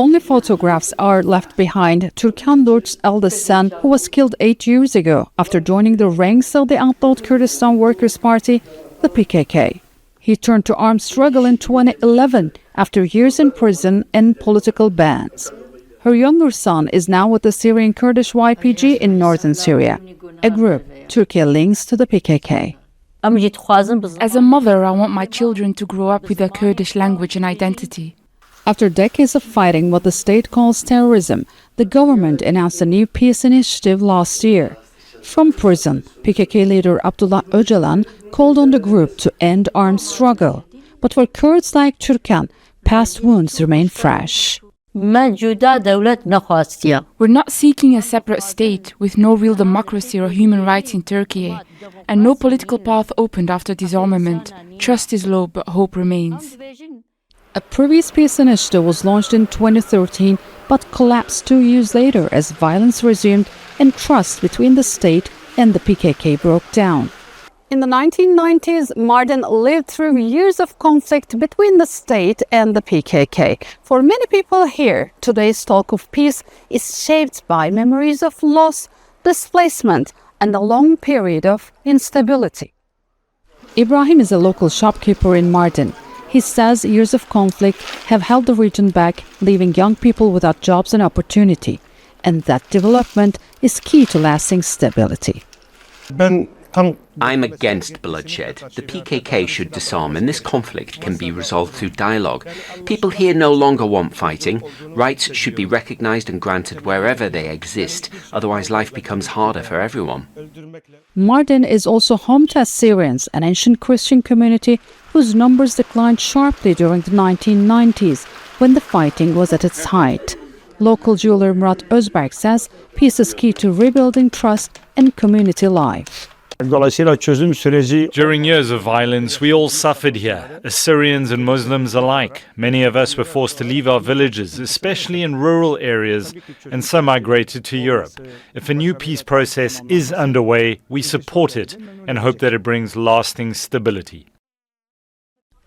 Only photographs are left behind. Turkiye Workers' eldest son, who was killed 8 years ago after joining the ranks of the outlawed Kurdistan Workers Party, the PKK. He turned to armed struggle in 2011 after years in prison and political bans. Her younger son is now with the Syrian Kurdish YPG in northern Syria, a group Turkey links to the PKK. As a mother, I want my children to grow up with their Kurdish language and identity. After decades of fighting what the state calls terrorism, the government announced a new peace initiative last year. From prison, PKK leader Abdullah Ocalan called on the group to end armed struggle. But for Kurds like Turkan, past wounds remain fresh. We're not seeking a separate state with no real democracy or human rights in Turkey, and no political path opened after disarmament. Trust is low, but hope remains. A previous peace initiative was launched in 2013 but collapsed 2 years later as violence resumed and trust between the state and the PKK broke down. In the 1990s, Mardin lived through years of conflict between the state and the PKK. For many people here, today's talk of peace is shaped by memories of loss, displacement, and a long period of instability. Ibrahim is a local shopkeeper in Mardin. He says years of conflict have held the region back, leaving young people without jobs and opportunity. And that development is key to lasting stability. I'm against bloodshed. The PKK should disarm, and this conflict can be resolved through dialogue. People here no longer want fighting. Rights should be recognized and granted wherever they exist. Otherwise, life becomes harder for everyone. Mardin is also home to Assyrians, an ancient Christian community whose numbers declined sharply during the 1990s, when the fighting was at its height. Local jeweler Murat Özberk says peace is key to rebuilding trust and community life. During years of violence, we all suffered here, Assyrians and Muslims alike. Many of us were forced to leave our villages, especially in rural areas, and some migrated to Europe. If a new peace process is underway, we support it and hope that it brings lasting stability.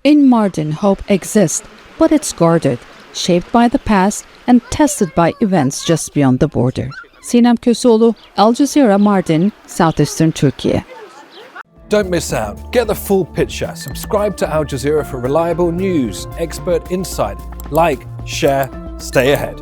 In Mardin, hope exists, but it's guarded, shaped by the past and tested by events just beyond the border. Sinem, Koseoglu, Jazeera, Mardin, southeastern Turkiye. Don't miss out. Get the full picture. Subscribe to Al Jazeera for reliable news, expert insight. Like, share, stay ahead.